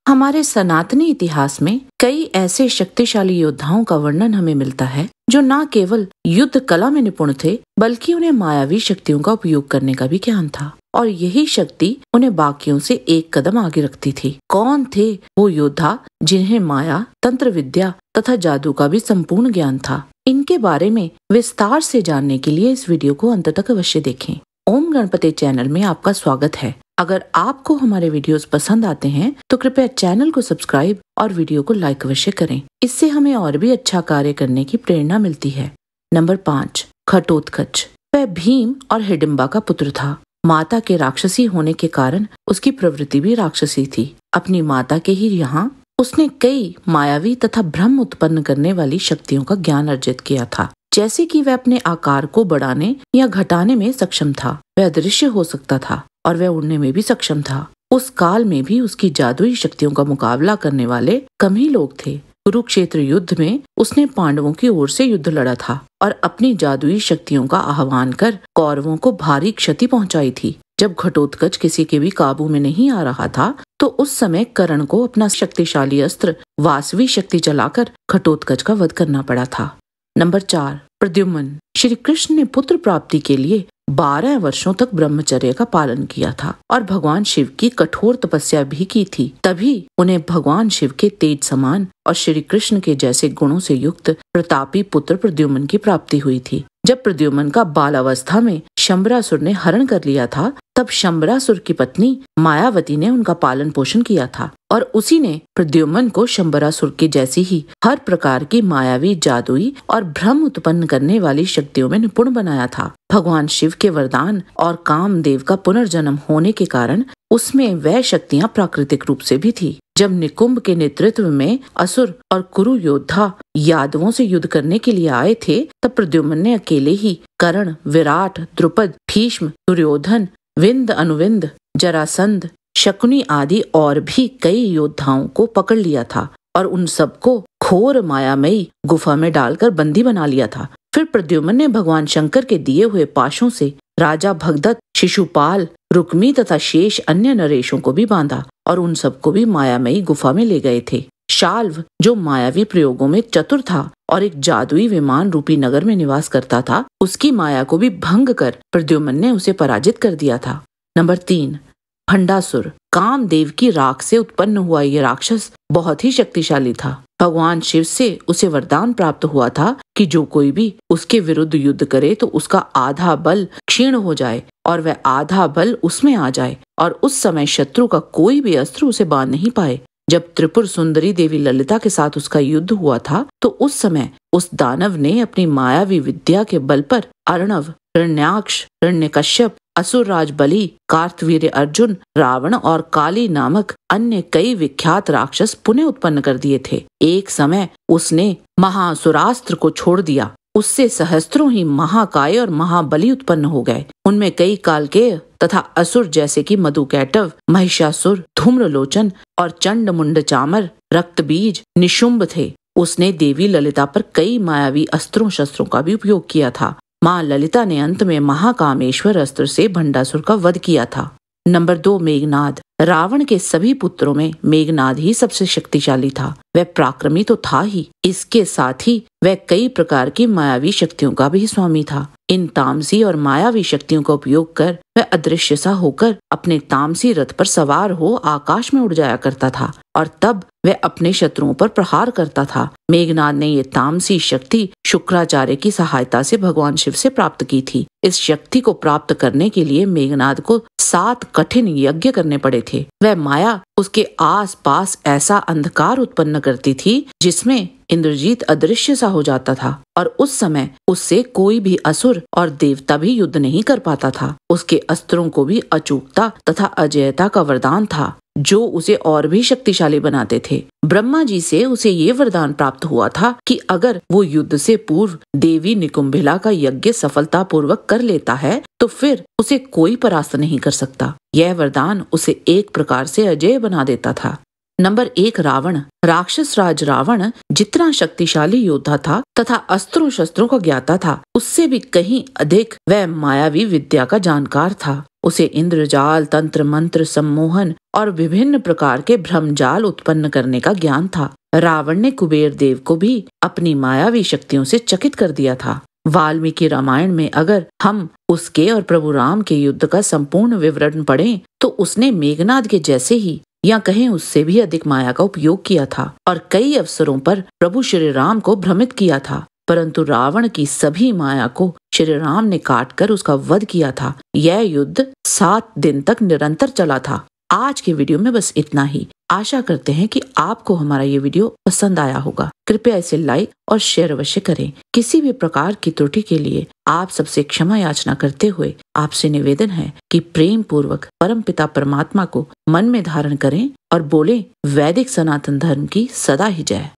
हमारे सनातनी इतिहास में कई ऐसे शक्तिशाली योद्धाओं का वर्णन हमें मिलता है जो न केवल युद्ध कला में निपुण थे बल्कि उन्हें मायावी शक्तियों का उपयोग करने का भी ज्ञान था और यही शक्ति उन्हें बाकियों से एक कदम आगे रखती थी। कौन थे वो योद्धा जिन्हें माया, तंत्र विद्या तथा जादू का भी संपूर्ण ज्ञान था? इनके बारे में विस्तार से जानने के लिए इस वीडियो को अंत तक अवश्य देखें। ओम गणपति चैनल में आपका स्वागत है। अगर आपको हमारे वीडियोस पसंद आते हैं तो कृपया चैनल को सब्सक्राइब और वीडियो को लाइक अवश्य करें। इससे हमें और भी अच्छा कार्य करने की प्रेरणा मिलती है। नंबर 5, घटोत्कच। वह भीम और हिडिंबा का पुत्र था। माता के राक्षसी होने के कारण उसकी प्रवृत्ति भी राक्षसी थी। अपनी माता के ही यहाँ उसने कई मायावी तथा भ्रम उत्पन्न करने वाली शक्तियों का ज्ञान अर्जित किया था। जैसे कि वह अपने आकार को बढ़ाने या घटाने में सक्षम था, वह अदृश्य हो सकता था और वह उड़ने में भी सक्षम था। उस काल में भी उसकी जादुई शक्तियों का मुकाबला करने वाले कम ही लोग थे। कुरुक्षेत्र युद्ध में उसने पांडवों की ओर से युद्ध लड़ा था और अपनी जादुई शक्तियों का आह्वान कर कौरवों को भारी क्षति पहुंचाई थी। जब घटोत्कच किसी के भी काबू में नहीं आ रहा था तो उस समय कर्ण को अपना शक्तिशाली अस्त्र वासवी शक्ति चलाकर घटोत्कच का वध करना पड़ा था। नंबर 4, प्रद्युम्न। श्री कृष्ण ने पुत्र प्राप्ति के लिए 12 वर्षों तक ब्रह्मचर्य का पालन किया था और भगवान शिव की कठोर तपस्या भी की थी। तभी उन्हें भगवान शिव के तेज समान और श्री कृष्ण के जैसे गुणों से युक्त प्रतापी पुत्र प्रद्युम्न की प्राप्ति हुई थी। जब प्रद्युम्न का बालावस्था में शंबरासुर ने हरण कर लिया था तब शंबरासुर की पत्नी मायावती ने उनका पालन पोषण किया था और उसी ने प्रद्युम्न को शंबरासुर के जैसी ही हर प्रकार की मायावी, जादुई और भ्रम उत्पन्न करने वाली शक्तियों में निपुण बनाया था। भगवान शिव के वरदान और कामदेव का पुनर्जन्म होने के कारण उसमें वह शक्तियां प्राकृतिक रूप से भी थी। जब निकुंभ के नेतृत्व में असुर और कुरु योद्धा यादवों से युद्ध करने के लिए आए थे तब प्रद्युम्न ने अकेले ही कर्ण, विराट, द्रुपद, भीष्म, दुर्योधन, विंद, अनुविंद, जरासंध, शकुनी आदि और भी कई योद्धाओं को पकड़ लिया था और उन सबको घोर मायामयी गुफा में डालकर बंदी बना लिया था। फिर प्रद्युम्न ने भगवान शंकर के दिए हुए पाशों से राजा भगदत्त, शिशुपाल, रुक्मी तथा शेष अन्य नरेशों को भी बांधा और उन सबको भी मायामयी गुफा में ले गए थे। शाल्व, जो मायावी प्रयोगों में चतुर था और एक जादुई विमान रूपी नगर में निवास करता था, उसकी माया को भी भंग कर प्रद्युम्न ने उसे पराजित कर दिया था। नंबर 3, भंडासुर। कामदेव की राख से उत्पन्न हुआ यह राक्षस बहुत ही शक्तिशाली था। भगवान शिव से उसे वरदान प्राप्त हुआ था कि जो कोई भी उसके विरुद्ध युद्ध करे तो उसका आधा बल क्षीण हो जाए और वह आधा बल उसमें आ जाए और उस समय शत्रु का कोई भी अस्त्र उसे बांध नहीं पाए। जब त्रिपुर सुंदरी देवी ललिता के साथ उसका युद्ध हुआ था तो उस समय उस दानव ने अपनी मायावी विद्या के बल पर अर्णव, हिरण्याक्ष, हिरण्यकश्यप, असुर राज बलि, कार्तवीर्य अर्जुन, रावण और काली नामक अन्य कई विख्यात राक्षस पुनः उत्पन्न कर दिए थे। एक समय उसने महासुरास्त्र को छोड़ दिया। उससे सहस्त्रों ही महाकाय और महाबली उत्पन्न हो गए। उनमें कई कालकेय तथा असुर जैसे कि मधुकैटव, महिषासुर, धूम्रलोचन और चंड मुंड चामर, रक्तबीज, निशुंभ थे। उसने देवी ललिता पर कई मायावी अस्त्रों शस्त्रों का भी उपयोग किया था। माँ ललिता ने अंत में महाकामेश्वर अस्त्र से भंडासुर का वध किया था। नंबर 2, मेघनाद। रावण के सभी पुत्रों में मेघनाद ही सबसे शक्तिशाली था। वह पराक्रमी तो था ही, इसके साथ ही वह कई प्रकार की मायावी शक्तियों का भी स्वामी था। इन तामसी और मायावी शक्तियों का उपयोग कर वह अदृश्य सा होकर अपने तामसी रथ पर सवार हो आकाश में उड़ जाया करता था और तब वह अपने शत्रुओं पर प्रहार करता था। मेघनाद ने ये तामसी शक्ति शुक्राचार्य की सहायता से भगवान शिव से प्राप्त की थी। इस शक्ति को प्राप्त करने के लिए मेघनाद को 7 कठिन यज्ञ करने पड़े थे। वह माया उसके आस पास ऐसा अंधकार उत्पन्न करती थी जिसमें इंद्रजीत अदृश्य सा हो जाता था और उस समय उससे कोई भी असुर और देवता भी युद्ध नहीं कर पाता था। उसके अस्त्रों को भी अचूकता तथा अजेयता का वरदान था जो उसे और भी शक्तिशाली बनाते थे। ब्रह्मा जी से उसे ये वरदान प्राप्त हुआ था कि अगर वो युद्ध से पूर्व देवी निकुंभिला का यज्ञ सफलता पूर्वक कर लेता है तो फिर उसे कोई परास्त नहीं कर सकता। यह वरदान उसे एक प्रकार से अजेय बना देता था। नंबर 1, रावण। राक्षस राज रावण जितना शक्तिशाली योद्धा था तथा अस्त्रों शस्त्रों का ज्ञाता था, उससे भी कहीं अधिक वह मायावी विद्या का जानकार था। उसे इंद्रजाल, तंत्र मंत्र, सम्मोहन और विभिन्न प्रकार के भ्रमजाल उत्पन्न करने का ज्ञान था। रावण ने कुबेर देव को भी अपनी मायावी शक्तियों से चकित कर दिया था। वाल्मीकि रामायण में अगर हम उसके और प्रभु राम के युद्ध का संपूर्ण विवरण पढ़ें तो उसने मेघनाद के जैसे ही या कहें उससे भी अधिक माया का उपयोग किया था और कई अवसरों पर प्रभु श्री राम को भ्रमित किया था, परंतु रावण की सभी माया को श्री राम ने काटकर उसका वध किया था। यह युद्ध 7 दिन तक निरंतर चला था। आज के वीडियो में बस इतना ही। आशा करते हैं कि आपको हमारा ये वीडियो पसंद आया होगा। कृपया इसे लाइक और शेयर अवश्य करें। किसी भी प्रकार की त्रुटि के लिए आप सबसे क्षमा याचना करते हुए आपसे निवेदन है कि प्रेम पूर्वक परमपिता परमात्मा को मन में धारण करें और बोलें, वैदिक सनातन धर्म की सदा ही जय।